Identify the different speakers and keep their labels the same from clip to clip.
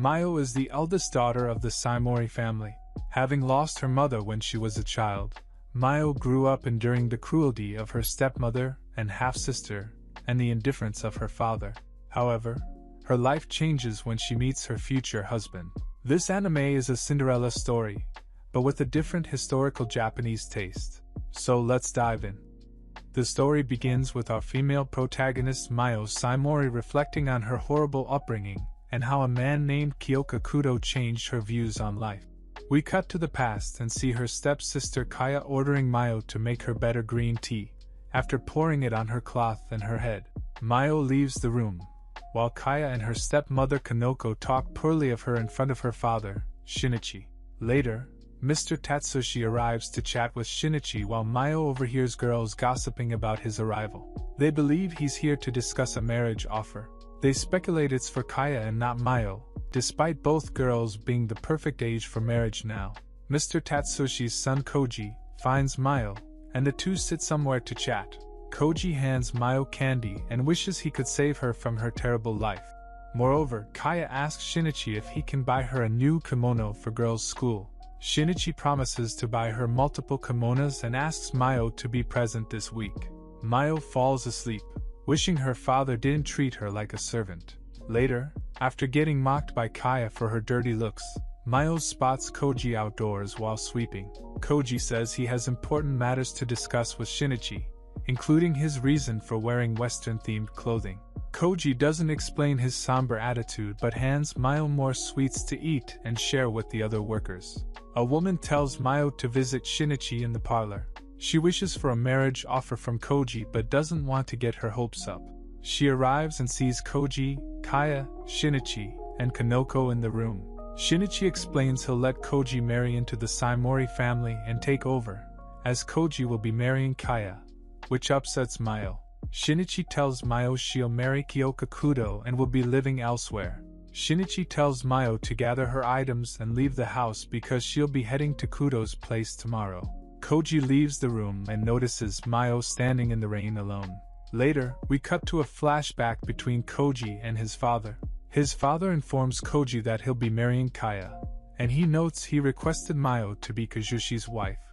Speaker 1: Mayo is the eldest daughter of the Saimori family. Having lost her mother when she was a child, Mayo grew up enduring the cruelty of her stepmother and half-sister and the indifference of her father. However, her life changes when she meets her future husband. This anime is a Cinderella story, but with a different historical Japanese taste. So let's dive in. The story begins with our female protagonist Mayo Saimori reflecting on her horrible upbringing and how a man named Kyoka Kudo changed her views on life. We cut to the past and see her stepsister Kaya ordering Mayo to make her better green tea, after pouring it on her cloth and her head. Mayo leaves the room, while Kaya and her stepmother Kanoko talk poorly of her in front of her father, Shinichi. Later, Mr. Tatsushi arrives to chat with Shinichi while Mayo overhears girls gossiping about his arrival. They believe he's here to discuss a marriage offer. They speculate it's for Kaya and not Mayo, despite both girls being the perfect age for marriage now. Mr. Tatsushi's son Koji finds Mayo, and the two sit somewhere to chat. Koji hands Mayo candy and wishes he could save her from her terrible life. Moreover, Kaya asks Shinichi if he can buy her a new kimono for girls' school. Shinichi promises to buy her multiple kimonos and asks Mayo to be present this week. Mayo falls asleep, wishing her father didn't treat her like a servant. Later, after getting mocked by Kaya for her dirty looks, Mayo spots Koji outdoors while sweeping. Koji says he has important matters to discuss with Shinichi, including his reason for wearing Western-themed clothing. Koji doesn't explain his somber attitude but hands Mayo more sweets to eat and share with the other workers. A woman tells Mayo to visit Shinichi in the parlor. She wishes for a marriage offer from Koji but doesn't want to get her hopes up. She arrives and sees Koji, Kaya, Shinichi, and Kanoko in the room. Shinichi explains he'll let Koji marry into the Saimori family and take over, as Koji will be marrying Kaya, which upsets Mayo. Shinichi tells Mayo she'll marry Kyoka Kudo and will be living elsewhere. Shinichi tells Mayo to gather her items and leave the house because she'll be heading to Kudo's place tomorrow. Koji leaves the room and notices Mayo standing in the rain alone. Later, we cut to a flashback between Koji and his father. His father informs Koji that he'll be marrying Kaya, and he notes he requested Mayo to be Kajushi's wife,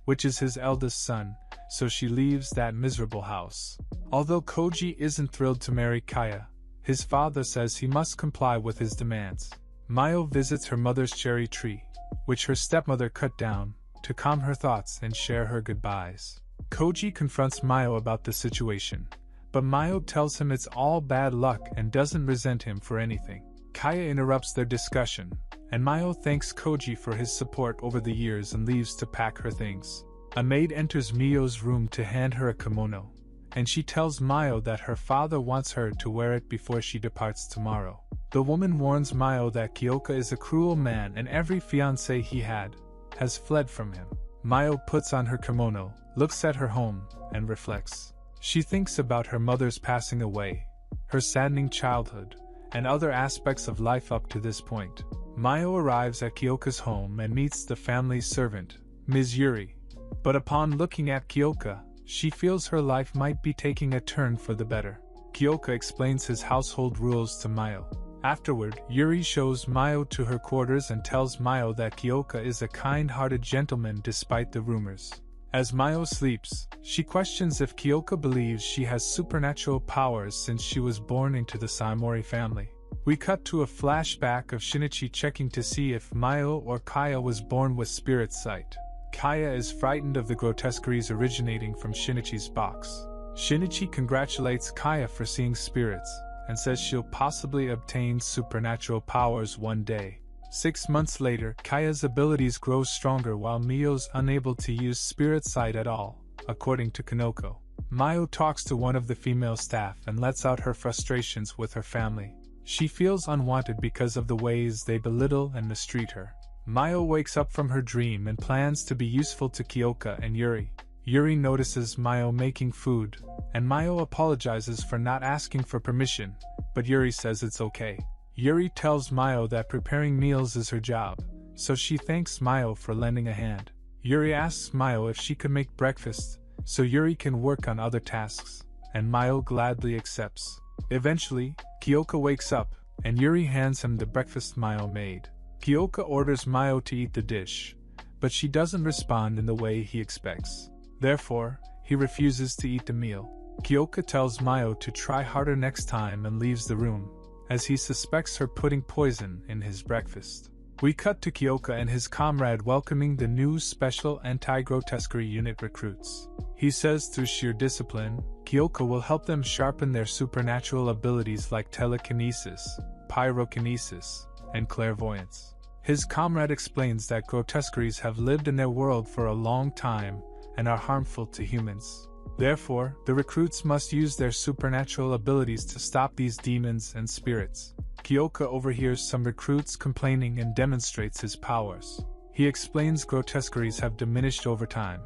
Speaker 1: which is his eldest son, so she leaves that miserable house. Although Koji isn't thrilled to marry Kaya, his father says he must comply with his demands. Mayo visits her mother's cherry tree, which her stepmother cut down, to calm her thoughts and share her goodbyes. Koji confronts Mayo about the situation, but Mayo tells him it's all bad luck and doesn't resent him for anything. Kaya interrupts their discussion, and Mayo thanks Koji for his support over the years and leaves to pack her things. A maid enters Miyo's room to hand her a kimono, and she tells Mayo that her father wants her to wear it before she departs tomorrow. The woman warns Mayo that Kyoka is a cruel man and every fiancé he had has fled from him. Mayo puts on her kimono, looks at her home, and reflects. She thinks about her mother's passing away, her saddening childhood, and other aspects of life up to this point. Mayo arrives at Kyoka's home and meets the family's servant, Ms. Yuri. But upon looking at Kyoka, she feels her life might be taking a turn for the better. Kyoka explains his household rules to Mayo. Afterward, Yuri shows Mayo to her quarters and tells Mayo that Kyoka is a kind-hearted gentleman despite the rumors. As Mayo sleeps, she questions if Kyoka believes she has supernatural powers since she was born into the Saimori family. We cut to a flashback of Shinichi checking to see if Mayo or Kaya was born with spirit sight. Kaya is frightened of the grotesqueries originating from Shinichi's box. Shinichi congratulates Kaya for seeing spirits, and says she'll possibly obtain supernatural powers one day. 6 months later, Kaya's abilities grow stronger while Miyo's unable to use spirit sight at all, according to Kanoko. Mayo talks to one of the female staff and lets out her frustrations with her family. She feels unwanted because of the ways they belittle and mistreat her. Mayo wakes up from her dream and plans to be useful to Kyoka and Yuri. Yuri notices Mayo making food, and Mayo apologizes for not asking for permission, but Yuri says it's okay. Yuri tells Mayo that preparing meals is her job, so she thanks Mayo for lending a hand. Yuri asks Mayo if she could make breakfast, so Yuri can work on other tasks, and Mayo gladly accepts. Eventually, Kyoka wakes up, and Yuri hands him the breakfast Mayo made. Kyoka orders Mayo to eat the dish, but she doesn't respond in the way he expects. Therefore, he refuses to eat the meal. Kyoka tells Mayo to try harder next time and leaves the room, as he suspects her putting poison in his breakfast. We cut to Kyoka and his comrade welcoming the new Special Anti-Grotesquerie Unit recruits. He says through sheer discipline, Kyoka will help them sharpen their supernatural abilities like telekinesis, pyrokinesis, and clairvoyance. His comrade explains that grotesqueries have lived in their world for a long time and are harmful to humans. Therefore, the recruits must use their supernatural abilities to stop these demons and spirits. Kyoka overhears some recruits complaining and demonstrates his powers. He explains grotesqueries have diminished over time,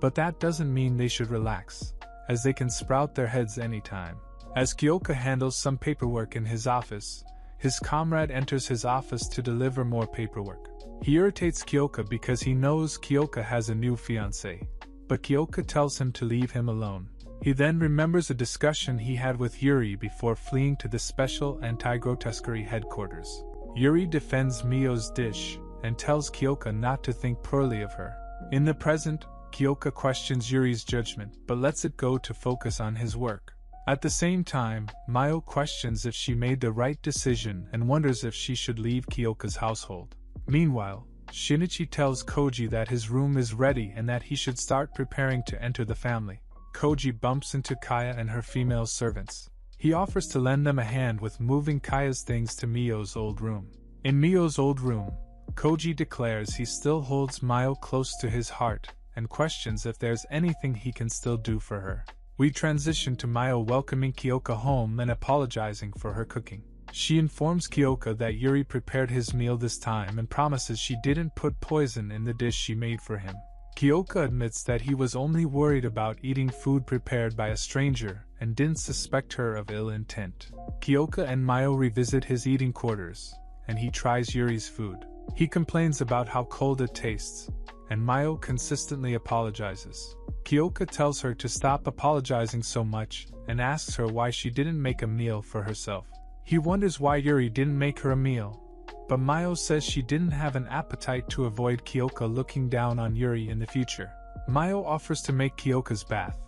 Speaker 1: but that doesn't mean they should relax, as they can sprout their heads anytime. As Kyoka handles some paperwork in his office, his comrade enters his office to deliver more paperwork. He irritates Kyoka because he knows Kyoka has a new fiancée, but Kyoka tells him to leave him alone. He then remembers a discussion he had with Yuri before fleeing to the Special Anti-Grotesquerie headquarters. Yuri defends Mio's dish and tells Kyoka not to think poorly of her. In the present, Kyoka questions Yuri's judgment but lets it go to focus on his work. At the same time, Mio questions if she made the right decision and wonders if she should leave Kyoka's household. Meanwhile, Shinichi tells Koji that his room is ready and that he should start preparing to enter the family. Koji bumps into Kaya and her female servants. He offers to lend them a hand with moving Kaya's things to Mio's old room. In Mio's old room, Koji declares he still holds Mio close to his heart and questions if there's anything he can still do for her. We transition to Mio welcoming Kyoka home and apologizing for her cooking. She informs Kyoka that Yuri prepared his meal this time and promises she didn't put poison in the dish she made for him. Kyoka admits that he was only worried about eating food prepared by a stranger and didn't suspect her of ill intent. Kyoka and Mio revisit his eating quarters, and he tries Yuri's food. He complains about how cold it tastes, and Mio consistently apologizes. Kyoka tells her to stop apologizing so much and asks her why she didn't make a meal for herself. He wonders why Yuri didn't make her a meal, but Mio says she didn't have an appetite to avoid Kyoka looking down on Yuri in the future. Mio offers to make Kyoka's bath,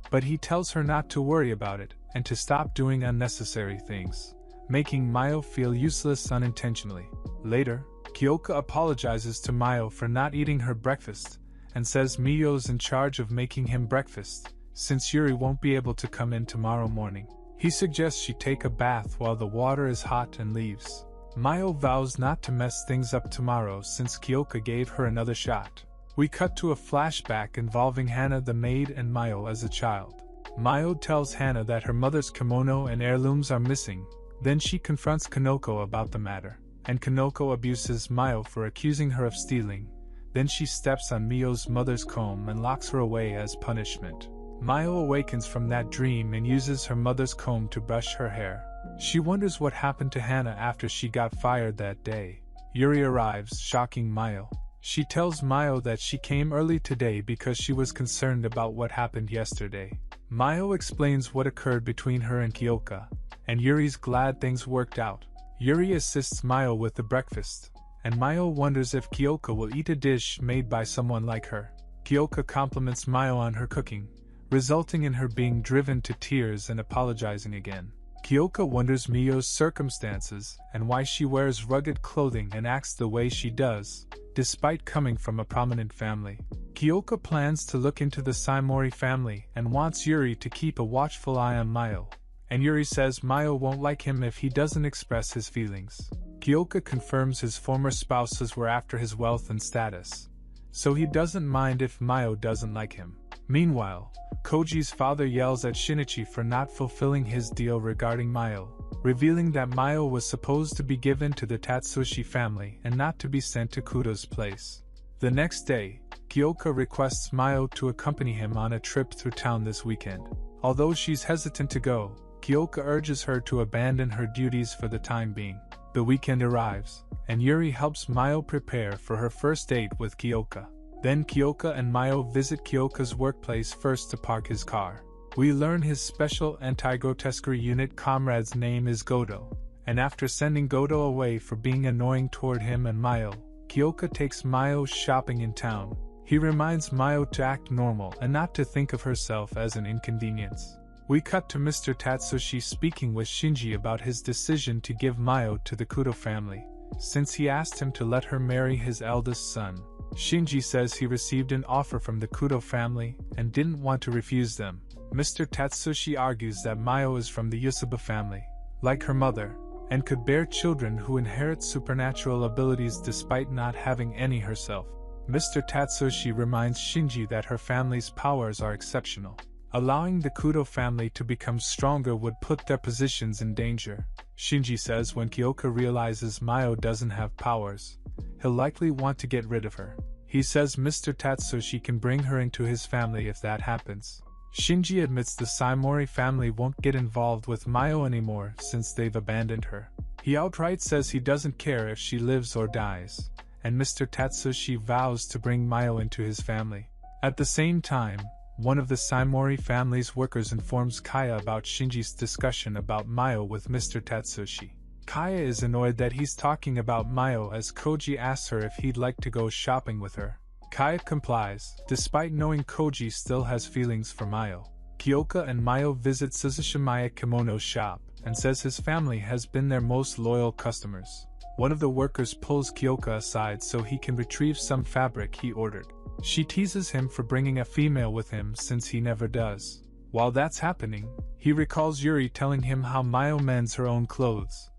Speaker 1: but he tells her not to worry about it and to stop doing unnecessary things, making Mio feel useless unintentionally. Later, Kyoka apologizes to Mio for not eating her breakfast and says Mio's in charge of making him breakfast, since Yuri won't be able to come in tomorrow morning. He suggests she take a bath while the water is hot and leaves. Mio vows not to mess things up tomorrow since Kyoka gave her another shot. We cut to a flashback involving Hana the maid and Mio as a child. Mio tells Hana that her mother's kimono and heirlooms are missing, then she confronts Kanoko about the matter, and Kanoko abuses Mio for accusing her of stealing. Then she steps on Mio's mother's comb and locks her away as punishment. Mio awakens from that dream and uses her mother's comb to brush her hair. She wonders what happened to Hana after she got fired that day. Yuri arrives, shocking Mio. She tells Mio that she came early today because she was concerned about what happened yesterday. Mio explains what occurred between her and Kyoka, and Yuri's glad things worked out. Yuri assists Mio with the breakfast, and Mio wonders if Kyoka will eat a dish made by someone like her. Kyoka compliments Mio on her cooking, resulting in her being driven to tears and apologizing again. Kyoka wonders Mio's circumstances and why she wears rugged clothing and acts the way she does, despite coming from a prominent family. Kyoka plans to look into the Saimori family and wants Yuri to keep a watchful eye on Mio, and Yuri says Mio won't like him if he doesn't express his feelings. Kyoka confirms his former spouses were after his wealth and status, so he doesn't mind if Mio doesn't like him. Meanwhile, Koji's father yells at Shinichi for not fulfilling his deal regarding Mio, revealing that Mio was supposed to be given to the Tatsushi family and not to be sent to Kudo's place. The next day, Kyoka requests Mio to accompany him on a trip through town this weekend. Although she's hesitant to go, Kyoka urges her to abandon her duties for the time being. The weekend arrives, and Yuri helps Mio prepare for her first date with Kyoka. Then Kyoka and Mio visit Kyoka's workplace first to park his car. We learn his special anti-grotesquerie unit comrade's name is Godo, and after sending Goto away for being annoying toward him and Mayo, Kyoka takes Mayo shopping in town. He reminds Mayo to act normal and not to think of herself as an inconvenience. We cut to Mr. Tatsushi speaking with Shinji about his decision to give Mayo to the Kudo family, since he asked him to let her marry his eldest son. Shinji says he received an offer from the Kudo family and didn't want to refuse them. Mr. Tatsushi argues that Mayo is from the Yusuba family, like her mother, and could bear children who inherit supernatural abilities despite not having any herself. Mr. Tatsushi reminds Shinji that her family's powers are exceptional. Allowing the Kudo family to become stronger would put their positions in danger. Shinji says when Kyoka realizes Mayo doesn't have powers, he'll likely want to get rid of her. He says Mr. Tatsushi can bring her into his family if that happens. Shinji admits the Saimori family won't get involved with Mayo anymore since they've abandoned her. He outright says he doesn't care if she lives or dies, and Mr. Tatsushi vows to bring Mayo into his family. At the same time, one of the Saimori family's workers informs Kaya about Shinji's discussion about Mayo with Mr. Tatsushi. Kaya is annoyed that he's talking about Mayo as Koji asks her if he'd like to go shopping with her. Kaya complies, despite knowing Koji still has feelings for Mayo. Kyoka and Mayo visit Suzushimaya Kimono's shop, and says his family has been their most loyal customers. One of the workers pulls Kyoka aside so he can retrieve some fabric he ordered. She teases him for bringing a female with him since he never does. While that's happening, he recalls Yuri telling him how Mayo mends her own clothes,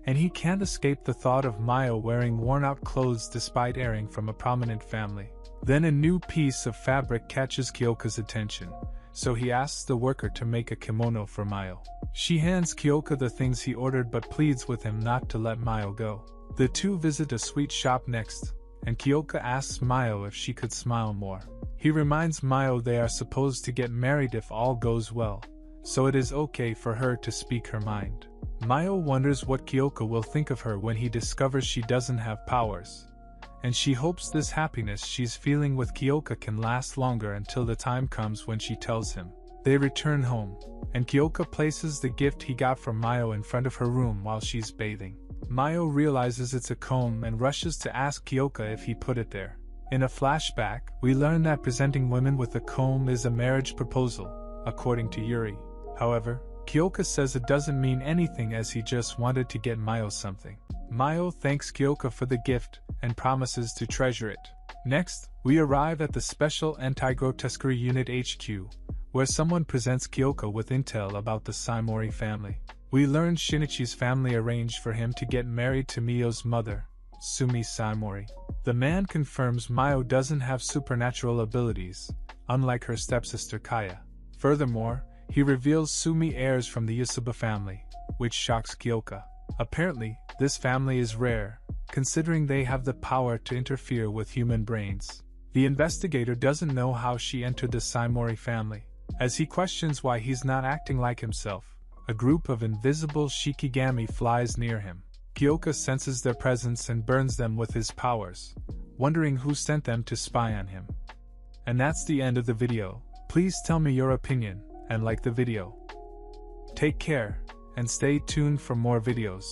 Speaker 1: and he can't escape the thought of Mayo wearing worn-out clothes despite airing from a prominent family. Then a new piece of fabric catches Kyoka's attention, so he asks the worker to make a kimono for Mayo. She hands Kyoka the things he ordered but pleads with him not to let Mayo go. The two visit a sweet shop next, and Kyoka asks Mayo if she could smile more. He reminds Mayo they are supposed to get married if all goes well, so it is okay for her to speak her mind. Mayo wonders what Kyoka will think of her when he discovers she doesn't have powers, and she hopes this happiness she's feeling with Kyoka can last longer until the time comes when she tells him. They return home, and Kyoka places the gift he got from Mayo in front of her room while she's bathing. Mayo realizes it's a comb and rushes to ask Kyoka if he put it there. In a flashback, we learn that presenting women with a comb is a marriage proposal, according to Yuri. However, Kyoka says it doesn't mean anything as he just wanted to get Mayo something. Mayo thanks Kyoka for the gift and promises to treasure it. Next, we arrive at the Special Anti-Grotesquerie Unit HQ, where someone presents Kyoka with intel about the Saimori family. We learn Shinichi's family arranged for him to get married to Miyo's mother, Sumi Saimori. The man confirms Mayo doesn't have supernatural abilities, unlike her stepsister Kaya. Furthermore, he reveals Sumi heirs from the Yusuba family, which shocks Kyoka. Apparently, this family is rare, considering they have the power to interfere with human brains. The investigator doesn't know how she entered the Saimori family. As he questions why he's not acting like himself, a group of invisible Shikigami flies near him. Kyoka senses their presence and burns them with his powers, wondering who sent them to spy on him. And that's the end of the video. Please tell me your opinion and like the video. Take care, and stay tuned for more videos.